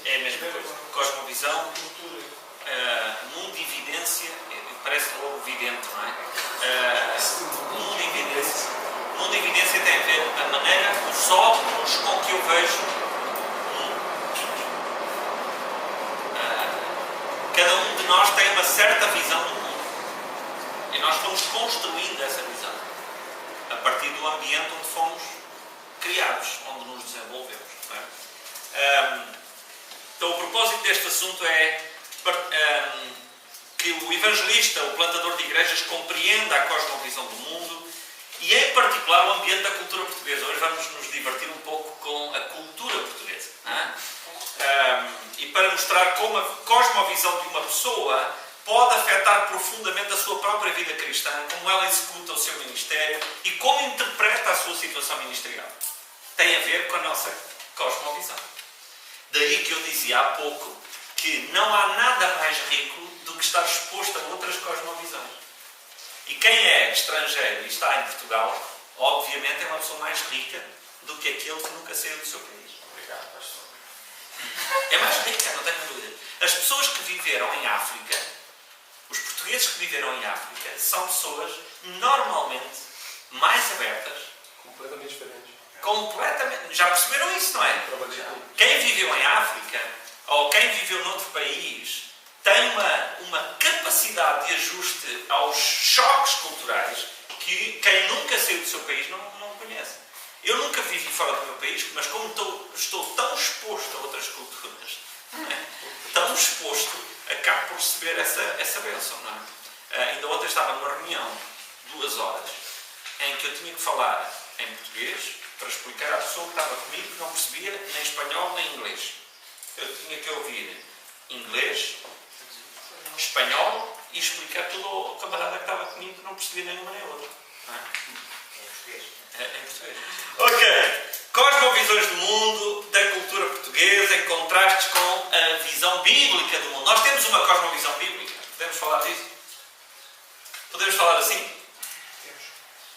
É a mesma coisa. Cosmovisão, mundividência, parece logo vidente, não é? Mundividência. Mundividência tem a ver a maneira, os óculos com que eu vejo o mundo. Cada um de nós tem uma certa visão do mundo. E nós fomos construindo essa visão a partir do ambiente onde fomos criados, onde nos desenvolvemos. Não é? Então, o propósito deste assunto é que o evangelista, o plantador de igrejas, compreenda a cosmovisão do mundo e, em particular, o ambiente da cultura portuguesa. Hoje vamos nos divertir um pouco com a cultura portuguesa. E para mostrar como a cosmovisão de uma pessoa pode afetar profundamente a sua própria vida cristã, como ela executa o seu ministério e como interpreta a sua situação ministerial. Tem a ver com a nossa cosmovisão. Daí que eu dizia há pouco que não há nada mais rico do que estar exposto a outras cosmovisões. E quem é estrangeiro e está em Portugal, obviamente é uma pessoa mais rica do que aquele que nunca saiu do seu país. Obrigado, pastor. É mais rica, não tenho dúvida. As pessoas que viveram em África, os portugueses que viveram em África, são pessoas normalmente mais abertas. Completamente diferente. Completamente. Já perceberam isso, não é? Quem viveu em África, ou quem viveu noutro país, tem uma capacidade de ajuste aos choques culturais que quem nunca saiu do seu país não conhece. Eu nunca vivi fora do meu país, mas como estou tão exposto a outras culturas, tão exposto, acabo por receber essa bênção, não é? Ainda ontem estava numa reunião, 2 horas, em que eu tinha que falar em português para explicar à pessoa que estava comigo que não percebia nem espanhol nem inglês. Eu tinha que ouvir inglês, espanhol e explicar tudo ao camarada que estava comigo que não percebia nenhuma nem outra. Não é? Em português. Em português. Ok. Cosmovisões do mundo, da cultura portuguesa, em contrastes com a visão bíblica do mundo. Nós temos uma cosmovisão bíblica. Podemos falar disso? Podemos falar assim?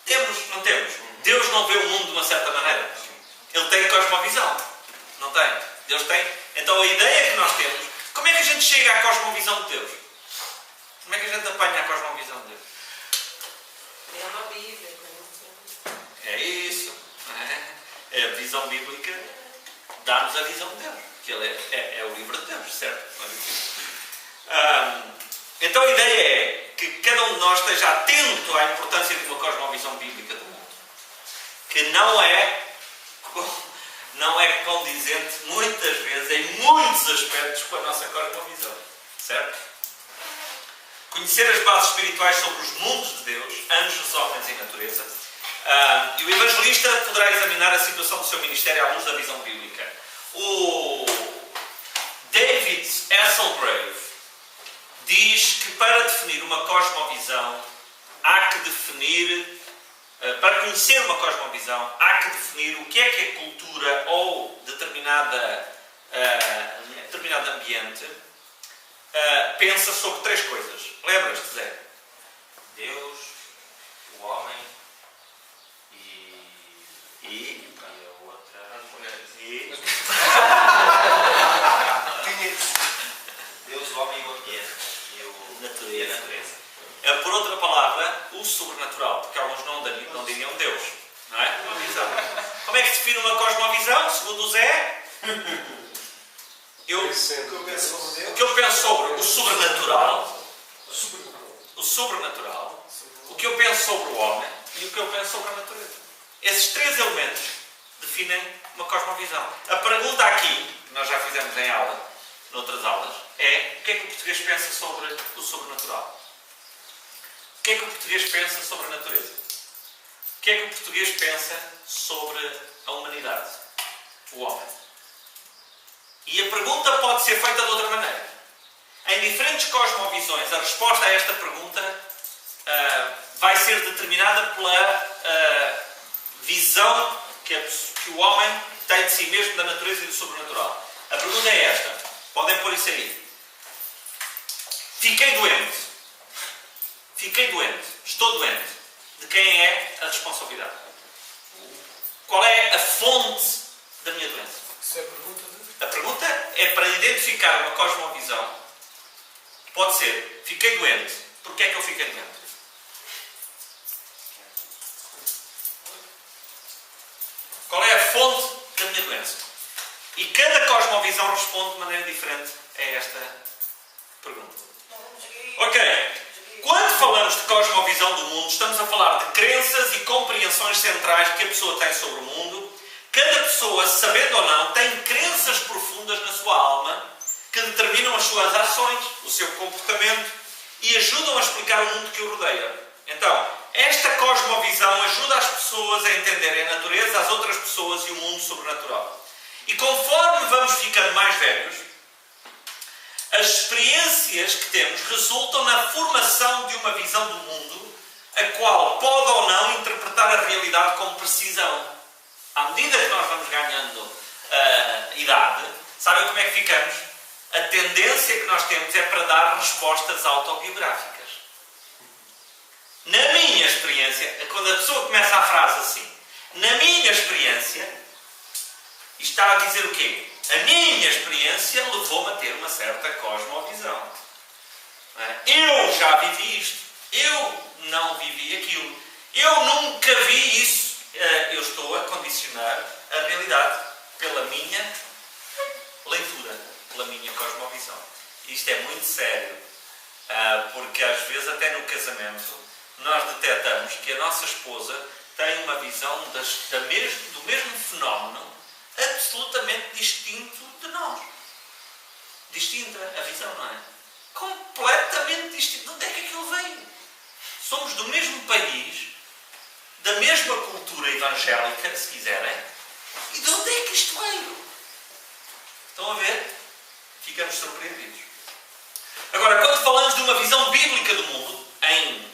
Temos, não temos? Deus não vê o mundo de uma certa maneira. Ele tem cosmovisão. Não tem? Deus tem. Então a ideia que nós temos, como é que a gente chega à cosmovisão de Deus? Como é que a gente apanha a cosmovisão de Deus? É uma Bíblia. É isso. É a visão bíblica dá-nos a visão de Deus. Que Ele é o livro de Deus, certo? Então a ideia é que cada um de nós esteja atento à importância de uma cosmovisão bíblica do mundo. Que não é condizente, muitas vezes, em muitos aspectos, com a nossa cosmovisão. Certo? Conhecer as bases espirituais sobre os mundos de Deus, anjos, homens e natureza. E o evangelista poderá examinar a situação do seu ministério à luz da visão bíblica. O David Hasselgrave diz que para definir uma cosmovisão há que definir, para conhecer uma cosmovisão, há que definir o que é cultura ou determinado ambiente pensa sobre 3 coisas. Lembras-te, Zé? Deus, o homem e a outra. As mulheres. Deus, o homem e o ambiente. E a natureza. Por outra palavra, o sobrenatural, porque alguns não diriam Deus, não é? Como é que se define uma cosmovisão, segundo o Zé? O que eu penso sobre o sobrenatural, o que eu penso sobre o homem e o que eu penso sobre a natureza. Esses 3 elementos definem uma cosmovisão. A pergunta aqui, que nós já fizemos em aula, noutras aulas, é o que é que o português pensa sobre o sobrenatural? O que é que o português pensa sobre a natureza? O que é que o português pensa sobre a humanidade? O homem. E a pergunta pode ser feita de outra maneira. Em diferentes cosmovisões, a resposta a esta pergunta vai ser determinada pela visão que o homem tem de si mesmo, da natureza e do sobrenatural. A pergunta é esta. Podem pôr isso aí. Fiquei doente. estou doente, de quem é a responsabilidade? Qual é a fonte da minha doença? Isso é a pergunta de... A pergunta é para identificar uma cosmovisão. Pode ser, fiquei doente. Porquê é que eu fiquei doente? Qual é a fonte da minha doença? E cada cosmovisão responde de maneira diferente a esta pergunta. Ok. Quando falamos de cosmovisão do mundo, estamos a falar de crenças e compreensões centrais que a pessoa tem sobre o mundo. Cada pessoa, sabendo ou não, tem crenças profundas na sua alma que determinam as suas ações, o seu comportamento e ajudam a explicar o mundo que o rodeia. Então, esta cosmovisão ajuda as pessoas a entenderem a natureza, as outras pessoas e o mundo sobrenatural. E conforme vamos ficando mais velhos, as experiências que temos resultam na formação de uma visão do mundo, a qual pode ou não interpretar a realidade com precisão. À medida que nós vamos ganhando idade, sabem como é que ficamos? A tendência que nós temos é para dar respostas autobiográficas. Na minha experiência, quando a pessoa começa a frase assim, na minha experiência, está a dizer o quê? A minha experiência levou-me a ter uma certa cosmovisão. Eu já vivi isto. Eu não vivi aquilo. Eu nunca vi isso. Eu estou a condicionar a realidade pela minha leitura, pela minha cosmovisão. Isto é muito sério, porque às vezes até no casamento nós detectamos que a nossa esposa tem uma visão do mesmo fenómeno absolutamente distinto de nós. Distinta a visão, não é? Completamente distinta. De onde é que aquilo veio? Somos do mesmo país, da mesma cultura evangélica, se quiserem. E de onde é que isto veio? Estão a ver? Ficamos surpreendidos. Agora, quando falamos de uma visão bíblica do mundo, em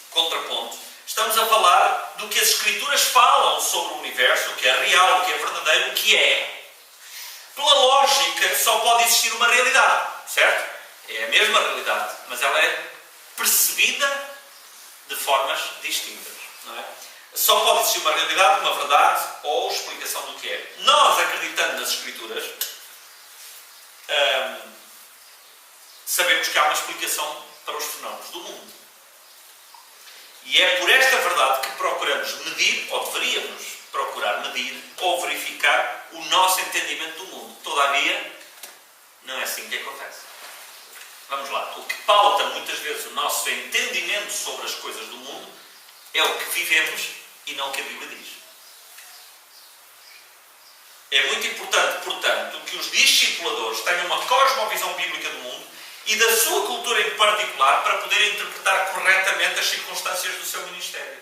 contraponto, estamos a falar do que as Escrituras falam sobre o universo, o que é real, o que é verdadeiro, o que é. Pela lógica, só pode existir uma realidade, certo? É a mesma realidade, mas ela é percebida de formas distintas, não é? Só pode existir uma realidade, uma verdade ou explicação do que é. Nós, acreditando nas Escrituras, sabemos que há uma explicação para os fenómenos do mundo. E é por esta verdade que procuramos medir, ou deveríamos procurar medir, ou verificar o nosso entendimento do mundo. Todavia, não é assim que acontece. Vamos lá. O que pauta muitas vezes o nosso entendimento sobre as coisas do mundo é o que vivemos e não o que a Bíblia diz. É muito importante, portanto, que os discipuladores tenham uma cosmovisão bíblica do mundo e da sua cultura em particular para poderem interpretar corretamente as circunstâncias do seu ministério.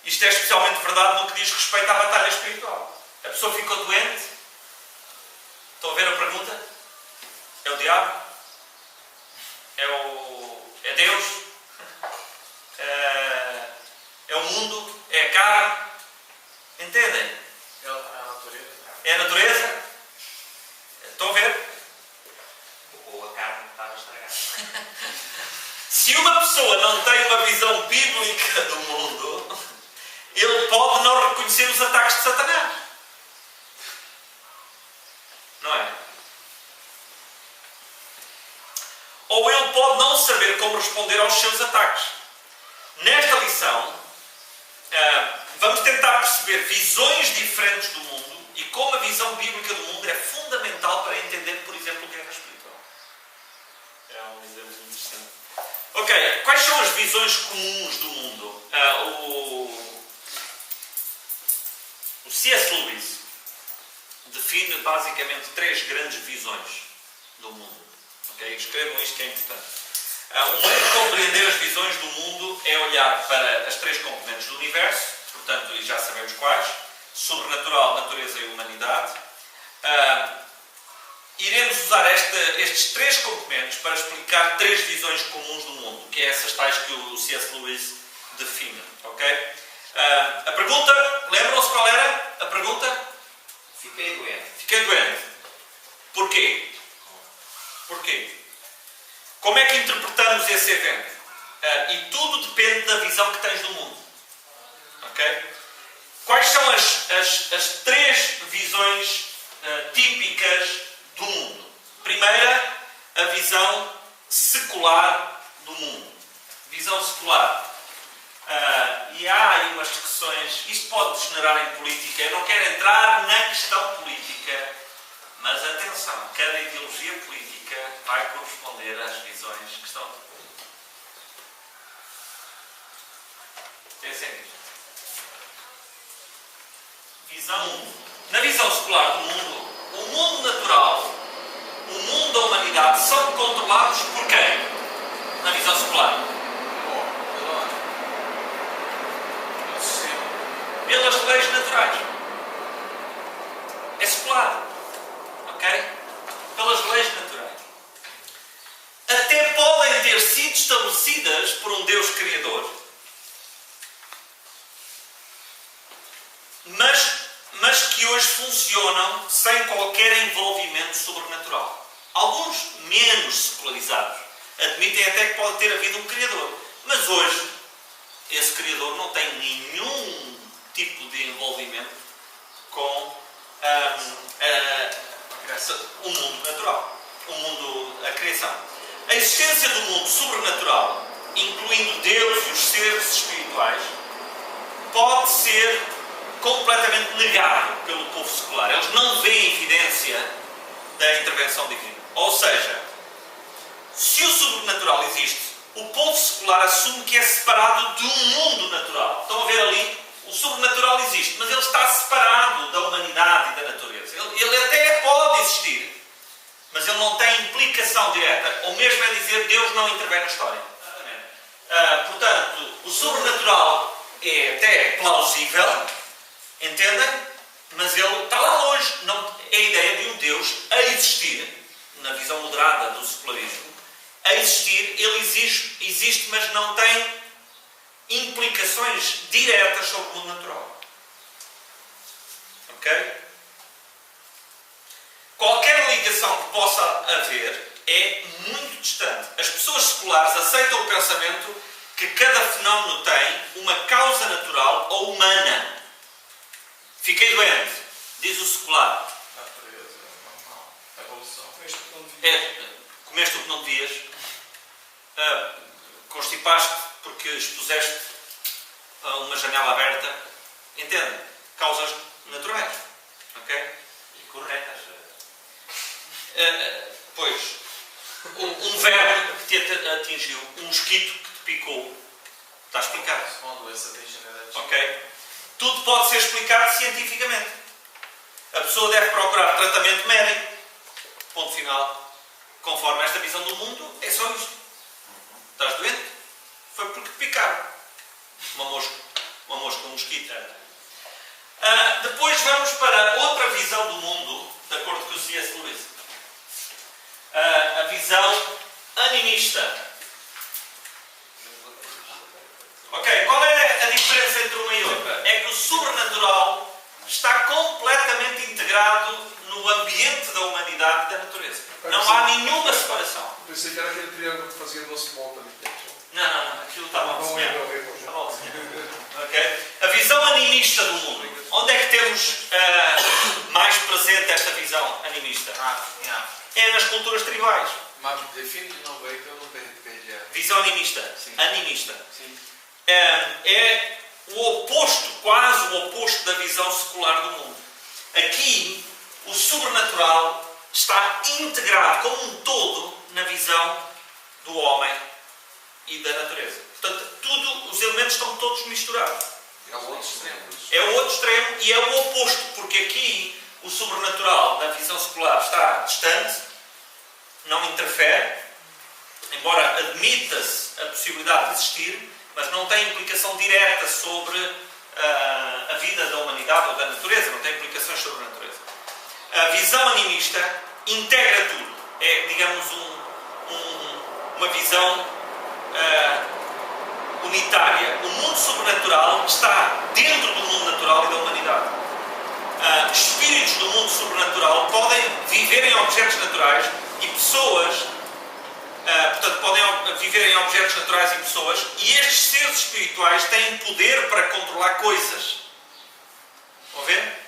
Isto é especialmente verdade no que diz respeito à batalha espiritual. A pessoa ficou doente. Estão a ver a pergunta? É o diabo? É Deus? É o mundo? É a carne? Entendem? É a natureza. É a natureza? Estão a ver? Ou a carne estava estragada. Se uma pessoa não tem uma visão bíblica do mundo, ele pode não reconhecer os ataques de Satanás. Não é? Ou ele pode não saber como responder aos seus ataques. Nesta lição, vamos tentar perceber visões diferentes do mundo e como a visão bíblica do mundo é fundamental para entender, por exemplo, guerra espiritual. É um exemplo interessante. Ok, quais são as visões comuns do mundo? O C.S. Lewis define basicamente 3 grandes visões do mundo. Okay? Escrevam isto que é importante. O meio de compreender as visões do mundo é olhar para as 3 componentes do universo, portanto, e já sabemos quais: sobrenatural, natureza e humanidade. Iremos usar estes 3 componentes para explicar 3 visões comuns do mundo, que é essas tais que o C.S. Lewis define. Okay? A pergunta, lembram-se qual era a pergunta? Fiquei doente. Fiquei doente. Porquê? Porquê? Como é que interpretamos esse evento? E tudo depende da visão que tens do mundo. Ok? Quais são as três visões típicas do mundo? Primeira, a visão secular do mundo. Visão secular. E há aí umas discussões, isto pode degenerar em política, eu não quero entrar na questão política, mas atenção, cada ideologia política vai corresponder às visões que estão. Pensem nisto. Na visão secular do mundo, o mundo natural, o mundo da humanidade são controlados por quem? Na visão secular. Pelas leis naturais. É secular. Ok? Pelas leis naturais. Até podem ter sido estabelecidas por um Deus Criador, mas que hoje funcionam sem qualquer envolvimento sobrenatural. Alguns menos secularizados admitem até que pode ter havido um Criador. Mas hoje, esse Criador não tem nenhum tipo de envolvimento com o mundo natural, a criação. A existência do mundo sobrenatural, incluindo Deus e os seres espirituais, pode ser completamente negado pelo povo secular. Eles não veem evidência da intervenção divina. Ou seja, se o sobrenatural existe, o povo secular assume que é separado do mundo natural. Estão a ver ali? O sobrenatural existe, mas ele está separado da humanidade e da natureza. Ele até pode existir, mas ele não tem implicação direta. Ou mesmo é dizer, Deus não intervém na história. Portanto, o sobrenatural é até plausível, entendem? Mas ele está lá longe. Não, é a ideia de um Deus a existir, na visão moderada do secularismo, a existir, ele existe, mas não tem implicações diretas sobre o mundo natural. Ok? Qualquer ligação que possa haver é muito distante. As pessoas seculares aceitam o pensamento que cada fenómeno tem uma causa natural ou humana. Fiquei doente, diz o secular. Natureza, normal, evolução. Comeste o que não devias. Constipaste porque expuseste uma janela aberta. Entende? Causas naturais. Ok? E corretas. Pois. Um verme que te atingiu, um mosquito que te picou. Está explicado. Uma doença degenerativa. Ok? Tudo pode ser explicado cientificamente. A pessoa deve procurar tratamento médico. Ponto final. Conforme esta visão do mundo, é só isto. Estás doente? Foi porque te picaram. Uma mosca, um mosquito. Depois vamos para outra visão do mundo, de acordo com o C.S. Lewis. A visão animista. Ok, qual é a diferença entre uma e outra? É que o sobrenatural está completamente integrado no ambiente da humanidade e da natureza. Não há nenhuma separação. Pensei que era aquele triângulo que fazia duas voltas ali. Não, aquilo está mal desenhado. Está mal desenhado. Ok? A visão animista do mundo. Onde é que temos mais presente esta visão animista? É nas culturas tribais. Mas define de novo aí que eu não perdi a... Visão animista. Sim. Animista. Sim. É o oposto, quase o oposto da visão secular do mundo. Aqui, o sobrenatural está integrado como um todo na visão do homem e da natureza. Portanto, os elementos estão todos misturados. É o outro extremo. É o outro extremo e é o oposto, porque aqui o sobrenatural da visão secular está distante, não interfere, embora admita-se a possibilidade de existir, mas não tem implicação direta sobre a vida da humanidade ou da natureza, não tem implicações sobre a natureza. A visão animista integra tudo. É, digamos, uma visão unitária. O mundo sobrenatural está dentro do mundo natural e da humanidade. Espíritos do mundo sobrenatural podem viver em objetos naturais e pessoas Portanto, podem viver em objetos naturais e pessoas, e estes seres espirituais têm poder para controlar coisas. Estão a ver?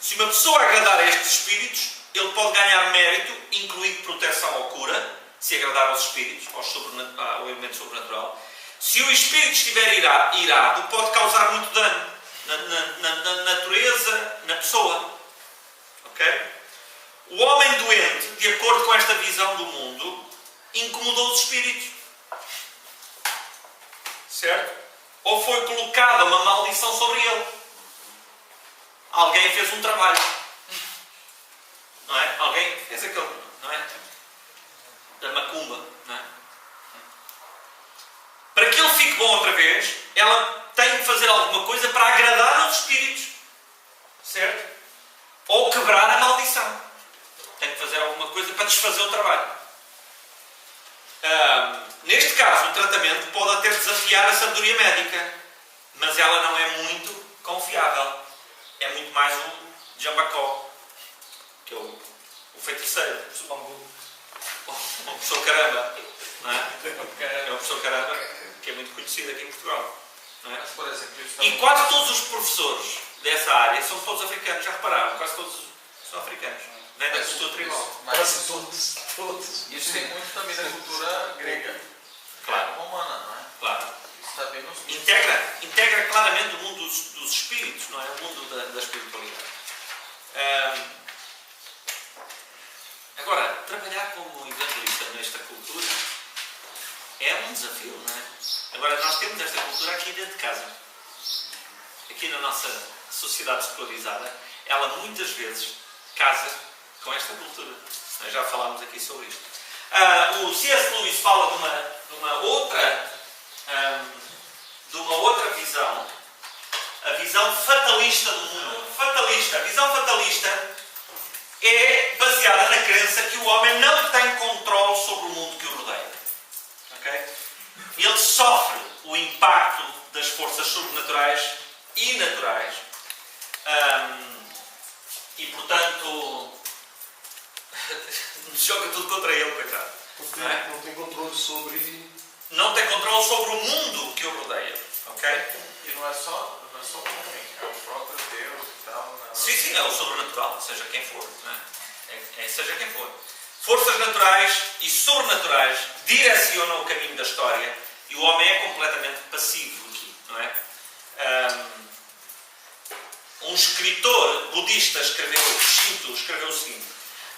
Se uma pessoa agradar a estes espíritos, ele pode ganhar mérito, incluindo proteção ou cura, se agradar aos espíritos, ao elemento sobrenatural. Se o espírito estiver irado, pode causar muito dano na natureza, na pessoa. Ok? O homem doente, de acordo com esta visão do mundo, incomodou os espíritos. Certo? Ou foi colocada uma maldição sobre ele. Alguém fez um trabalho. Não é? Alguém fez aquele, não é? Da macumba, não é? Para que ele fique bom outra vez, ela tem de fazer alguma coisa para agradar aos espíritos. Certo? Ou quebrar a maldição. Tem de fazer alguma coisa para desfazer o trabalho. Neste caso, o tratamento pode até desafiar a sabedoria médica, mas ela não é muito confiável. É muito mais o Jambacó, que é o feiticeiro, o professor Caramba, não é? É o professor Caramba, que é muito conhecido aqui em Portugal. Não é? Mas, por exemplo, E quase todos os professores dessa área são todos africanos, já repararam? Quase todos são africanos. Não é da cultura tribal. Quase todos. Isso tem muito também da cultura grega. Claro. Romana, não é? Claro. Isso está bem nos Integra claramente o mundo dos espíritos, não é? O mundo da espiritualidade. Agora, trabalhar como evangelista nesta cultura é um desafio, não é? Agora, nós temos esta cultura aqui dentro de casa. Aqui na nossa sociedade secularizada, ela muitas vezes casa com esta cultura. Nós já falámos aqui sobre isto. O C.S. Lewis fala de uma outra visão, a visão fatalista do mundo. A visão fatalista é baseada na crença que o homem não tem controle sobre o mundo que o rodeia. Okay? Ele sofre o impacto das forças sobrenaturais e naturais e, portanto, joga tudo contra ele, coitado. Não tem controle sobre... Não tem controle sobre o mundo que o rodeia. Ok? E não é só o homem, é o próprio Deus e tal. Sim, é o sobrenatural, seja quem for. Não é? Seja quem for. Forças naturais e sobrenaturais direcionam o caminho da história e o homem é completamente passivo aqui, não é? Um escritor budista escreveu o seguinte: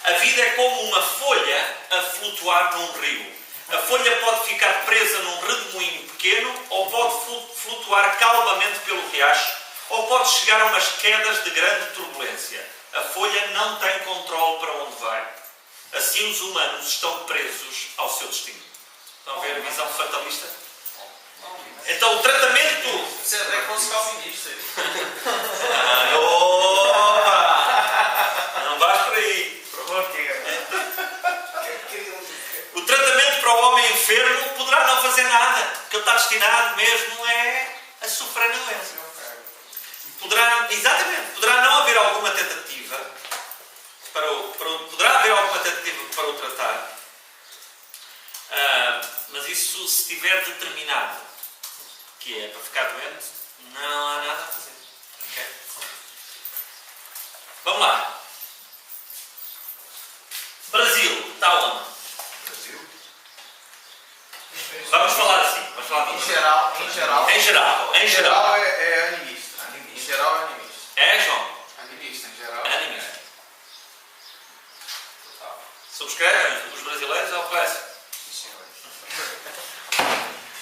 a vida é como uma folha a flutuar num rio. A folha pode ficar presa num redemoinho pequeno, ou pode flutuar calmamente pelo riacho, ou pode chegar a umas quedas de grande turbulência. A folha não tem controle para onde vai. Assim os humanos estão presos ao seu destino. Estão a ver a visão fatalista? Então o tratamento... Você até que fosse calvinista. Não vais por aí. O tratamento para o homem enfermo poderá não fazer nada, porque ele está destinado mesmo a sofrer na doença. Poderá não haver alguma tentativa para o tratar, mas isso, se estiver determinado que é para ficar doente, não há nada a fazer. Okay? Vamos lá. Brasil, está onde? Vamos falar assim. Em geral Em geral é animista. Em geral é animista. É, João? Animista, em geral. É animista. Subscrevem os brasileiros ao clássico.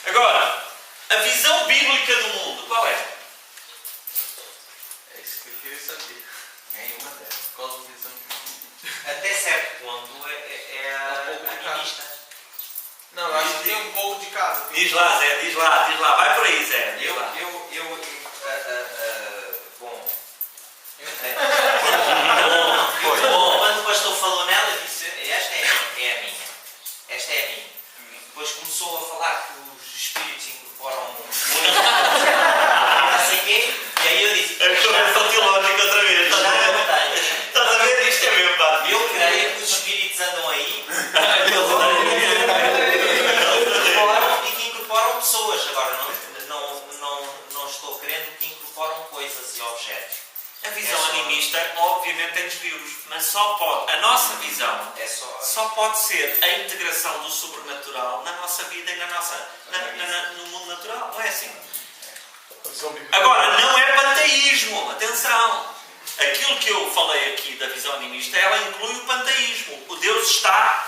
Agora, a visão bíblica do mundo, qual é? É isso que eu queria saber. Nenhuma delas. Qual a visão bíblica? Até certo ponto é a animista. Não, eu acho que tem um pouco de cada. Diz lá, Zé, diz lá. Vai por aí, Zé. Diz lá. Bom. Quando o pastor falou nela, disse: esta é a minha. Esta é a minha. Depois começou a falar que os espíritos incorporam muito. Não sei o quê. E aí eu disse: É correção teológica outra vez. já não tenho. Estás a ver? Isto é mesmo, pá. Eu creio que os espíritos andam aí. desenhos vivos, mas só pode, a nossa visão É só. só pode ser a integração do sobrenatural na nossa vida e no mundo natural. Não é assim? Agora, não é panteísmo. Atenção. Aquilo que eu falei aqui da visão animista, ela inclui o panteísmo. O Deus está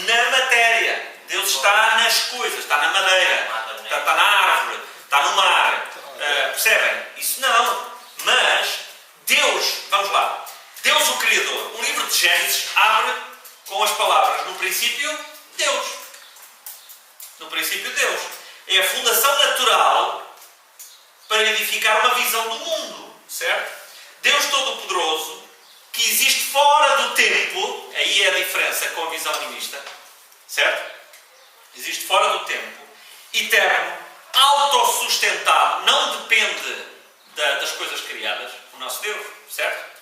na matéria. Deus está nas coisas. Está na madeira. Está na árvore. Está no mar. Percebem? Isso não. Mas Deus, vamos lá. Deus, o Criador. O livro de Gênesis abre com as palavras: no princípio, Deus. No princípio, Deus. É a fundação natural para edificar uma visão do mundo. Certo? Deus Todo-Poderoso, que existe fora do tempo, aí é a diferença com a visão animista. Certo? Existe fora do tempo. Eterno. Autossustentado. Não depende das coisas criadas. O nosso Deus. Certo?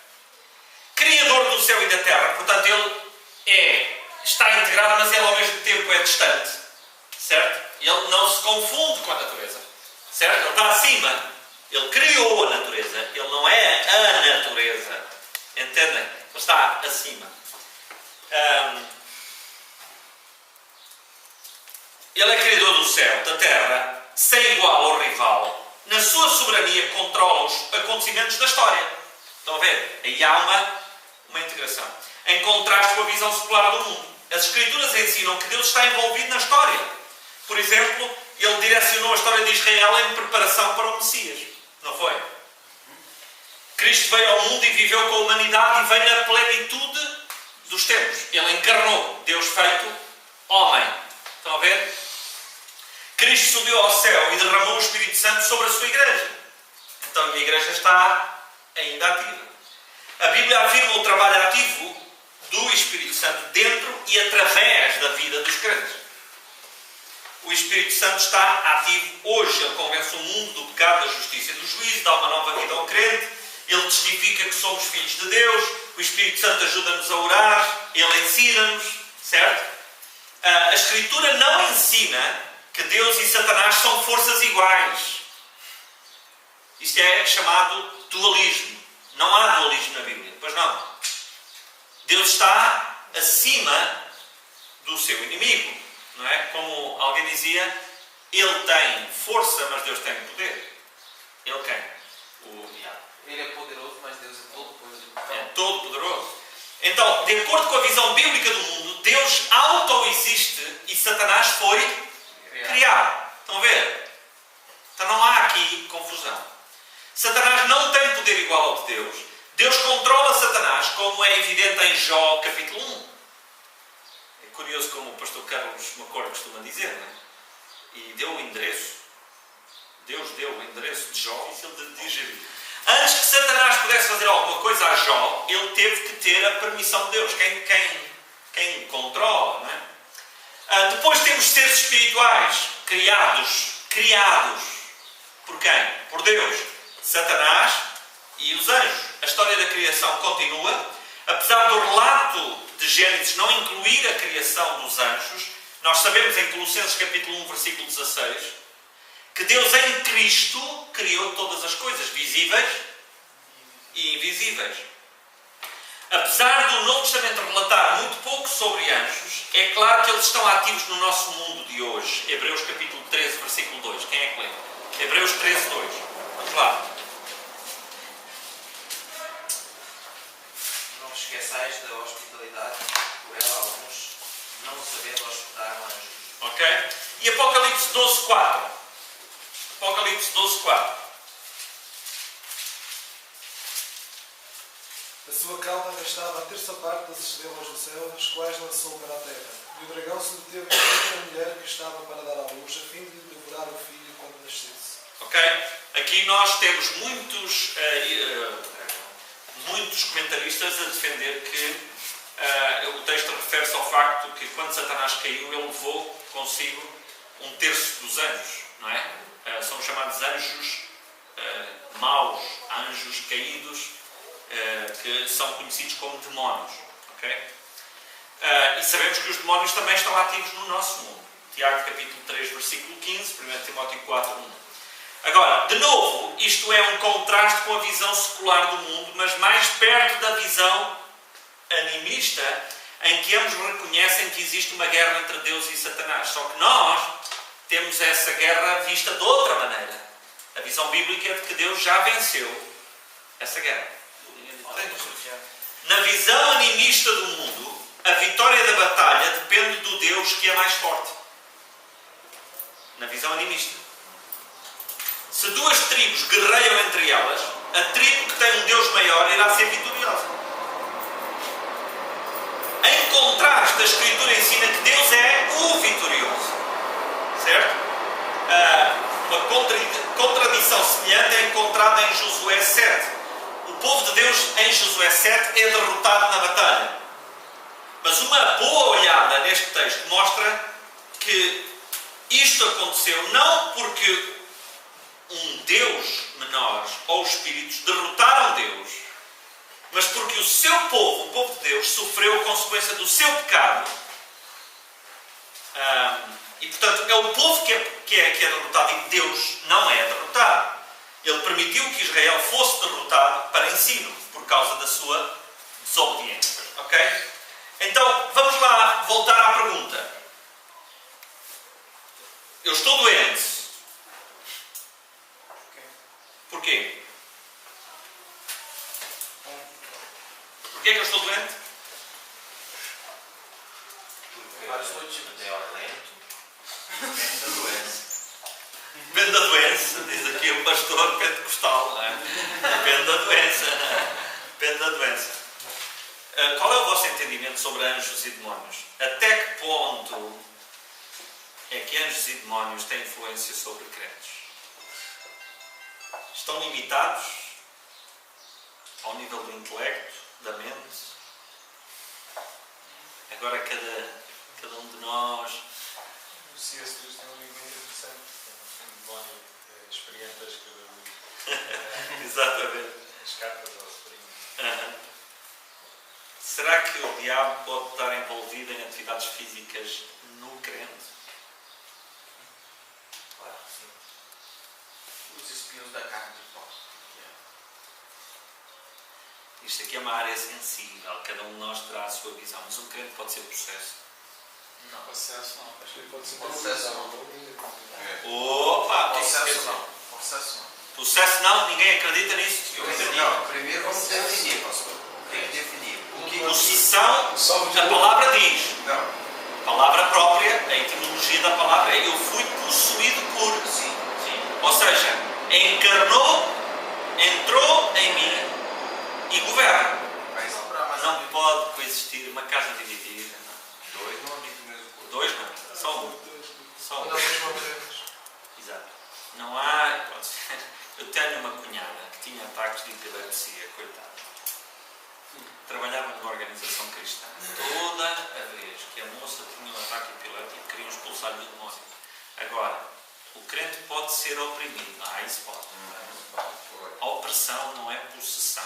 Criador do céu e da terra. Portanto, Ele está integrado, mas Ele ao mesmo tempo é distante. Certo? Ele não se confunde com a natureza. Certo? Ele está acima. Ele criou a natureza. Ele não é a natureza. Entendem? Ele está acima. Ele é criador do céu, da terra, sem igual ou rival. Na sua soberania controla os acontecimentos da história. Estão a ver? Aí há uma integração. Em contraste com a visão secular do mundo. As Escrituras ensinam que Deus está envolvido na história. Por exemplo, Ele direcionou a história de Israel em preparação para o Messias. Não foi? Cristo veio ao mundo e viveu com a humanidade e veio na plenitude dos tempos. Ele encarnou Deus feito homem. Estão a ver? Cristo subiu ao céu e derramou o Espírito Santo sobre a sua igreja. Então a igreja está ainda ativa. A Bíblia afirma o trabalho ativo do Espírito Santo dentro e através da vida dos crentes. O Espírito Santo está ativo hoje. Ele convence o mundo do pecado, da justiça e do juízo, dá uma nova vida ao crente. Ele testifica que somos filhos de Deus. O Espírito Santo ajuda-nos a orar. Ele ensina-nos. Certo? A Escritura não ensina que Deus e Satanás são forças iguais. Isto é chamado dualismo. Não há dualismo na Bíblia. Pois não. Deus está acima do seu inimigo. Não é? Como alguém dizia, Ele tem força, mas Deus tem poder. Ele quem? O diabo. Ele é poderoso, mas Deus é todo-poderoso. É todo-poderoso. Então, de acordo com a visão bíblica do mundo, Deus auto-existe e Satanás foi criado. Estão a ver? Então não há aqui confusão. Satanás não tem poder igual ao de Deus. Deus controla Satanás, como é evidente em Jó capítulo 1. É curioso como o pastor Carlos Macor costuma dizer, não é? E deu o endereço. Deus deu o endereço de Jó e ele de digerir. Antes que Satanás pudesse fazer alguma coisa a Jó, ele teve que ter a permissão de Deus. Quem controla, não é? Depois temos seres espirituais, criados por quem? Por Deus, Satanás e os anjos. A história da criação continua. Apesar do relato de Gênesis não incluir a criação dos anjos, nós sabemos em Colossenses capítulo 1, versículo 16, que Deus em Cristo criou todas as coisas, visíveis e invisíveis. Apesar do Novo Testamento relatar muito pouco sobre anjos, é claro que eles estão ativos no nosso mundo de hoje. Hebreus capítulo 13, versículo 2. Quem é que lê? Hebreus 13, 2. Vamos lá. Não vos esqueçais da hospitalidade, por ela alguns, não sabendo hospedar anjos. Ok? E Apocalipse 12, 4. Apocalipse 12, 4. A sua cauda gastava a terça parte das estrelas do céu, as quais lançou para a terra. E o dragão se deteve contra a mulher que estava para dar à luz, a fim de lhe devorar o filho quando nascesse. Ok? Aqui nós temos muitos comentaristas a defender que o texto refere-se ao facto que quando Satanás caiu, ele levou consigo um terço dos anjos, não é? São chamados anjos maus, anjos caídos, que são conhecidos como demónios. Okay? E sabemos que os demónios também estão ativos no nosso mundo. Tiago capítulo 3, versículo 15, 1 Timóteo 4, 1. Agora, de novo, isto é um contraste com a visão secular do mundo, mas mais perto da visão animista, em que ambos reconhecem que existe uma guerra entre Deus e Satanás. Só que nós temos essa guerra vista de outra maneira. A visão bíblica é de que Deus já venceu essa guerra. Na visão animista do mundo, a vitória da batalha depende do Deus que é mais forte. Na visão animista. Se duas tribos guerreiam entre elas, a tribo que tem um Deus maior irá ser vitoriosa. Em contraste, a Escritura ensina que Deus é o vitorioso. Certo? Uma contradição semelhante é encontrada em Josué 7. O povo de Deus em Josué 7 é derrotado na batalha. Mas uma boa olhada neste texto mostra que isto aconteceu não porque um Deus menor ou espíritos derrotaram Deus, mas porque o seu povo, o povo de Deus, sofreu a consequência do seu pecado. E portanto é o povo que é derrotado e Deus não é derrotado. Ele permitiu que Israel fosse derrotado para ensino, por causa da sua desobediência. Ok? Então, vamos lá voltar à pergunta. Eu estou doente. Porquê? Porquê que eu estou doente? Vários motivos. É lento. Depende da doença. Depende da doença, diz aqui o pastor pentecostal, não é? Depende da doença. Depende da doença. Qual é o vosso entendimento sobre anjos e demónios? Até que ponto é que anjos e demónios têm influência sobre crentes? Estão limitados ao nível do intelecto, da mente? Agora cada um de nós... O C.S. Lewis tem um livro muito interessante. Um demónio experimenta a escrever Exatamente. as cartas ao sobrinho. Será que o diabo pode estar envolvido em atividades físicas no crente? Claro, sim. Os espinhos da carne de pó. Isto aqui é uma área sensível, cada um de nós terá a sua visão, mas um crente pode ser possesso. Não, processo não. Acho que ele pode ser Processo não. Opa! Processo não. Processo não. Possesso não? Ninguém acredita nisso? Não, primeiro vamos definir, pastor. Tem que definir. O que Possessão, a palavra diz. Não. A palavra própria, a etimologia da palavra é eu fui possuído por. Sim, sim. Ou seja, encarnou, entrou em mim e governa. Mas Não pode coexistir uma casa dividida. dois não habitam o mesmo corpo. Dois não, só um. Só um. Exato. Não há. Eu tenho uma cunhada que tinha ataques de epilepsia, coitada. Trabalhava numa organização cristã. Toda a vez que a moça tinha um ataque epiléptico, queriam expulsar-lhe o demónio. Agora, o crente pode ser oprimido. Isso pode. A opressão não é possessão.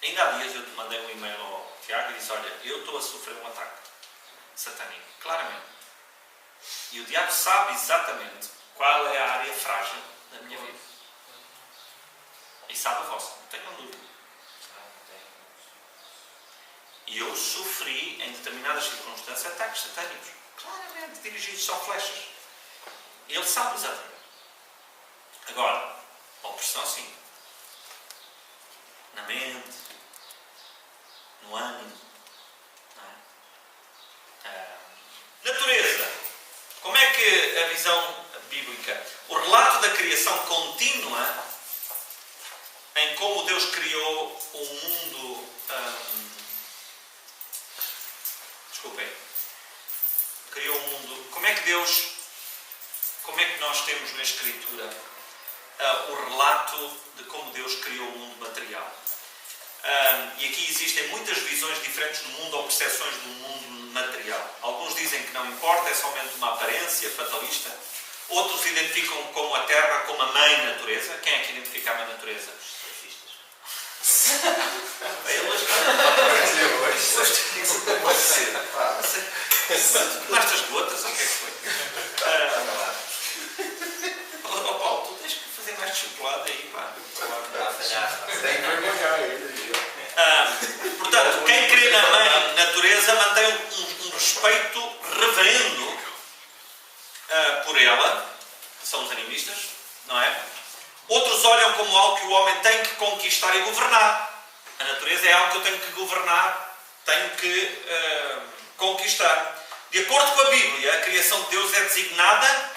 Ainda há dias eu te mandei um e-mail ao Tiago e disse: olha, eu estou a sofrer um ataque satânico, claramente. E o diabo sabe exatamente qual é a área frágil da minha vida. E sabe a vossa, não tenham dúvida. E eu sofri, em determinadas circunstâncias, ataques satânicos. Claramente, dirigidos são flechas. Ele sabe exatamente. Agora, a opressão sim. Na mente, no ânimo. Não é? Natureza. Como é que a visão bíblica, o relato da criação contínua, em como Deus criou o mundo... criou o mundo... Como é que nós temos na Escritura o relato de como Deus criou o mundo material? E aqui existem muitas visões diferentes do mundo ou percepções do mundo material. Alguns dizem que não importa, é somente uma aparência fatalista. Outros identificam como a Terra como a mãe natureza. Quem é que identifica a mãe natureza? Tomaste as gotas? O que é que foi? por ela, que são os animistas, não é? Outros olham como algo que o homem tem que conquistar e governar. A natureza é algo que eu tenho que governar, tenho que conquistar. De acordo com a Bíblia, a criação de Deus é designada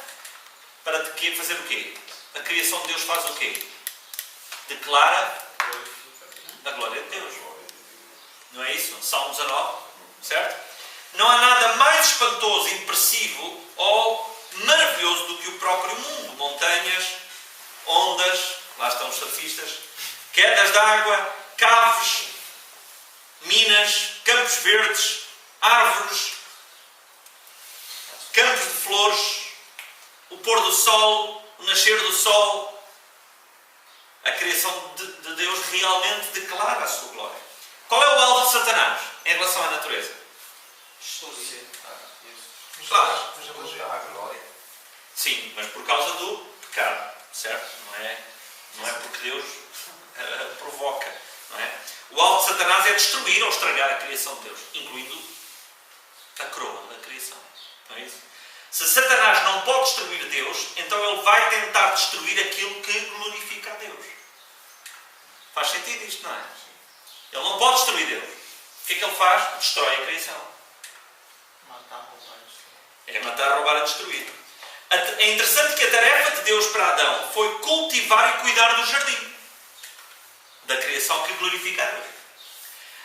para fazer o quê? A criação de Deus faz o quê? Declara a glória de Deus. Não é isso? Salmo 19, certo? Não há nada mais espantoso, impressivo ou maravilhoso do que o próprio mundo. Montanhas, ondas, lá estão os surfistas, quedas de água, caves, minas, campos verdes, árvores, campos de flores, o pôr do sol, o nascer do sol. A criação de Deus realmente declara a sua glória. Qual é o alvo de Satanás em relação à natureza? Distorcer. Claro. A glória. Sim, mas por causa do pecado, certo? Não é porque Deus provoca. Não é? O alvo de Satanás é destruir ou estragar a criação de Deus, incluindo a coroa da criação. Não é isso? Se Satanás não pode destruir Deus, então ele vai tentar destruir aquilo que glorifica a Deus. Faz sentido isto, não é? Ele não pode destruir Deus. O que é que ele faz? Destrói a criação. Matar, roubar. É matar, roubar e destruir. É interessante que a tarefa de Deus para Adão foi cultivar e cuidar do jardim, da criação que glorifica a Deus.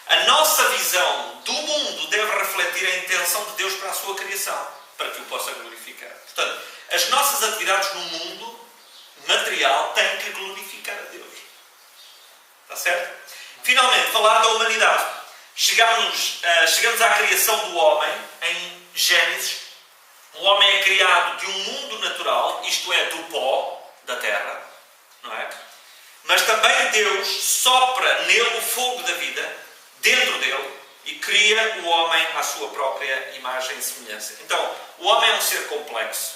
A nossa visão do mundo deve refletir a intenção de Deus para a sua criação, para que o possa glorificar. Portanto, as nossas atividades no mundo material têm que glorificar a Deus. Está certo? Finalmente, falar da humanidade. Chegamos à criação do homem em Gênesis. O homem é criado de um mundo natural, isto é, do pó da terra, não é? Mas também Deus sopra nele o fogo da vida, dentro dele, e cria o homem à sua própria imagem e semelhança. Então, o homem é um ser complexo.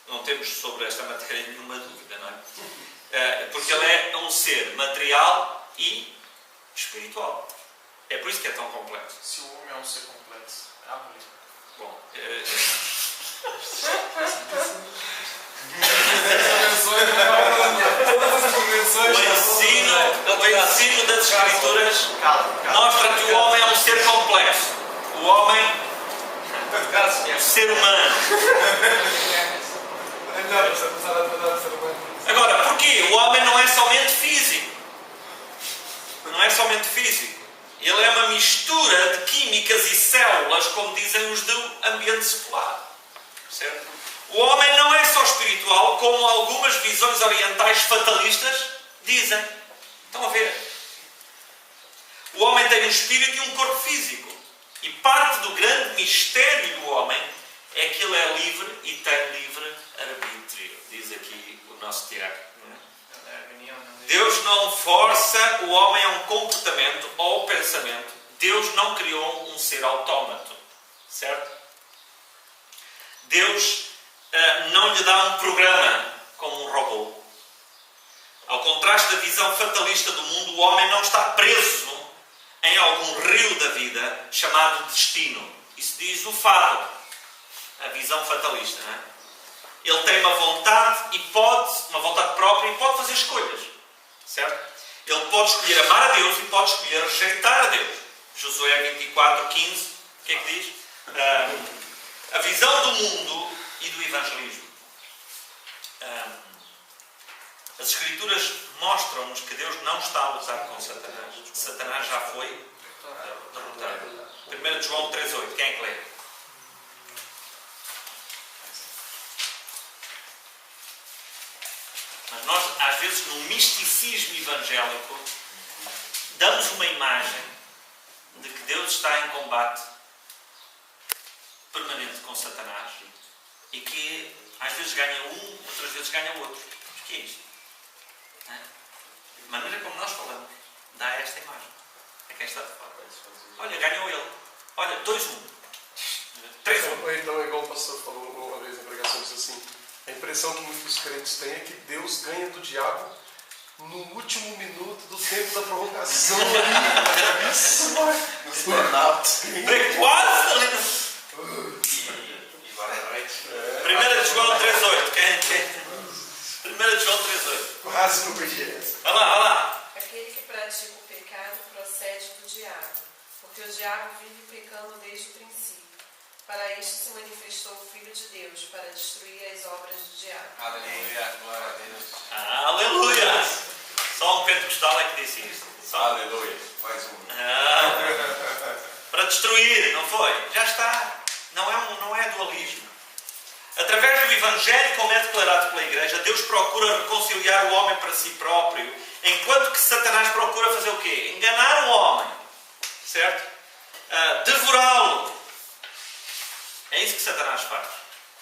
Não temos sobre esta matéria nenhuma dúvida, não é? Porque ele é um ser material e espiritual. É por isso que é tão complexo. Se o homem é um ser complexo, é a mulher. Bom, o ensino das Escrituras mostra que o homem é um ser complexo. O homem é um ser humano. Agora, porquê? O homem não é somente físico. Não é somente físico. Ele é uma mistura de químicas e células, como dizem os do ambiente secular. Certo? O homem não é só espiritual, como algumas visões orientais fatalistas dizem. Estão a ver? O homem tem um espírito e um corpo físico. E parte do grande mistério do homem é que ele é livre e tem livre arbítrio. Diz aqui o nosso Tiago. Deus não força o homem a um comportamento ou pensamento. Deus não criou um ser autómato. Certo? Deus não lhe dá um programa como um robô. Ao contraste da visão fatalista do mundo, o homem não está preso em algum rio da vida chamado destino. Isso diz o fado. A visão fatalista. Não é? Ele tem uma vontade própria e pode fazer escolhas. Certo? Ele pode escolher amar a Deus e pode escolher rejeitar a Deus. Josué 24:15, o que é que diz? A visão do mundo e do evangelismo. As Escrituras mostram-nos que Deus não está a lutar com Satanás. Satanás já foi derrotado. 1 João 3:8, quem é que lê? Mas nós, às vezes, no misticismo evangélico, damos uma imagem de que Deus está em combate permanente com Satanás e que às vezes ganha um, outras vezes ganha o outro. Mas o que é isto? A maneira como nós falamos dá esta imagem. É quem está de fora. Olha, ganhou ele. Olha, 2-1. 3-1. Ou então, igual o pastor falou uma vez na pregação, diz assim: a impressão que muitos crentes têm é que Deus ganha do diabo no último minuto do tempo da prorrogação. Isso, no burnout. Quase ali. desde o princípio. Para isto se manifestou o Filho de Deus, para destruir as obras do diabo. Aleluia. Glória a Deus. Aleluia! Só um pentecostal é que disse isso. Só. Aleluia. Mais um. Para destruir, não foi? Já está. Não é dualismo. Através do Evangelho, como é declarado pela Igreja, Deus procura reconciliar o homem para si próprio, enquanto que Satanás procura fazer o quê? Enganar o homem. Certo? Devorá-lo. É isso que Satanás faz.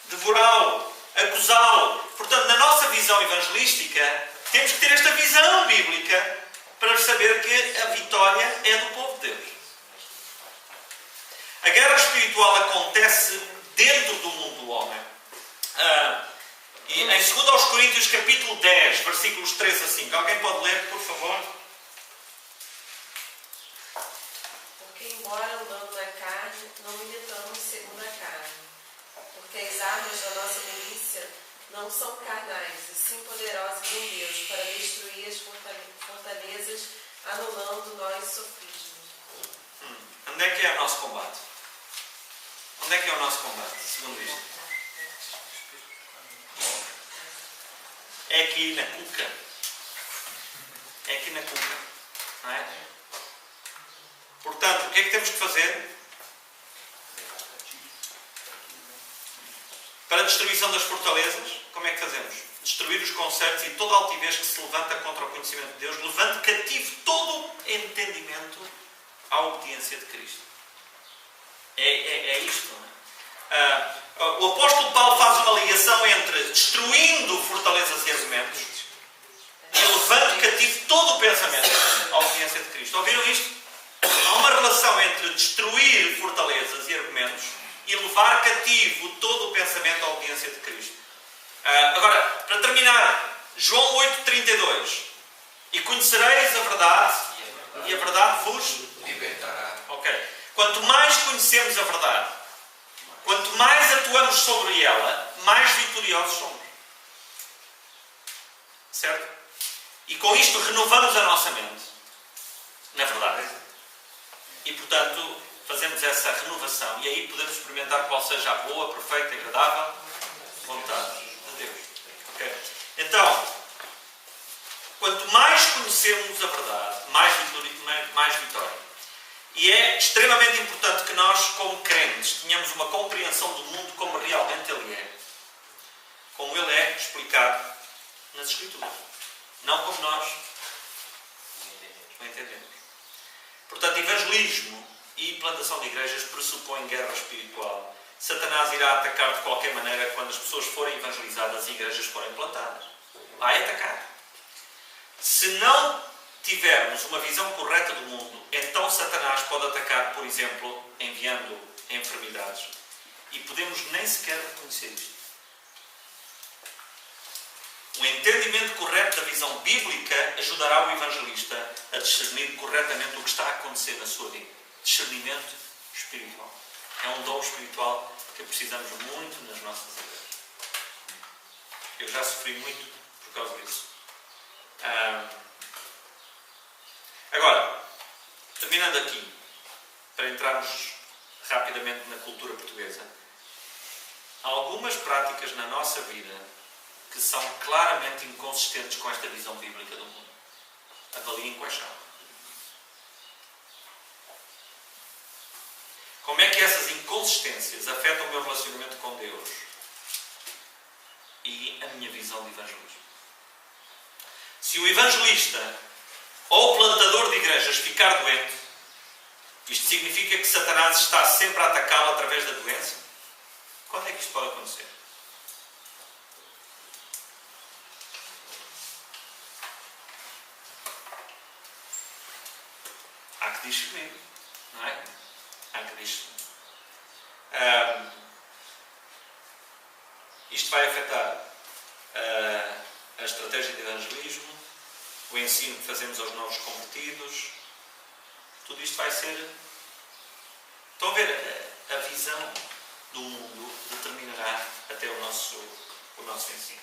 Devorá-lo. Acusá-lo. Portanto, na nossa visão evangelística, temos que ter esta visão bíblica para saber que a vitória é do povo de Deus. A guerra espiritual acontece dentro do mundo do homem. E em 2 Coríntios capítulo 10, versículos 3 a 5. Alguém pode ler, por favor? Porque, embora andando na carne, não militamos segundo a carne. Porque as armas da nossa milícia não são carnais, e sim poderosas em Deus, para destruir as fortalezas, anulando nós sofismas. Onde é que é o nosso combate? Onde é que é o nosso combate, segundo isto? É aqui na cuca. É aqui na cuca. Não é? Portanto, o que é que temos que fazer? Para a destruição das fortalezas, como é que fazemos? Destruir os conceitos e toda a altivez que se levanta contra o conhecimento de Deus, levando cativo todo entendimento à obediência de Cristo. É isto, não é? O apóstolo Paulo faz uma ligação entre destruindo fortalezas e argumentos e levando cativo todo o pensamento à obediência de Cristo. Ouviram isto? Há uma relação entre destruir fortalezas e argumentos e levar cativo todo o pensamento à obediência de Cristo. Agora, para terminar, João 8,32. E conhecereis a verdade, e a verdade vos Libertará. Ok. Quanto mais conhecemos a verdade, quanto mais atuamos sobre ela, mais vitoriosos somos. Certo? E com isto renovamos a nossa mente. Na verdade. E portanto, fazemos essa renovação. E aí podemos experimentar qual seja a boa, perfeita e agradável vontade de Deus. Ok? Então, quanto mais conhecemos a verdade, mais vitória. E é extremamente importante que nós, como crentes, tenhamos uma compreensão do mundo como realmente ele é. Como ele é explicado nas Escrituras. Não como nós não entendemos. Portanto, evangelismo e plantação de igrejas pressupõem guerra espiritual. Satanás irá atacar de qualquer maneira quando as pessoas forem evangelizadas e igrejas forem plantadas. Vai atacar. Se não tivermos uma visão correta do mundo, então Satanás pode atacar, por exemplo, enviando enfermidades. E podemos nem sequer reconhecer isto. O entendimento correto da visão bíblica ajudará o evangelista a discernir corretamente o que está a acontecer na sua vida. Discernimento espiritual. É um dom espiritual que precisamos muito nas nossas vidas. Eu já sofri muito por causa disso. Agora, terminando aqui, para entrarmos rapidamente na cultura portuguesa, há algumas práticas na nossa vida que são claramente inconsistentes com esta visão bíblica do mundo. Avaliem quais são. Como é que essas inconsistências afetam o meu relacionamento com Deus e a minha visão de evangelismo? Se o evangelista ou o plantador de igrejas ficar doente, isto significa que Satanás está sempre a atacá-lo através da doença? Quando é que isto pode acontecer? Há que discernir, não é? Há que discernir. Isto vai afetar a estratégia de evangelismo, o ensino que fazemos aos novos convertidos. Tudo isto vai ser... Estão a ver? A visão do mundo determinará até o nosso ensino.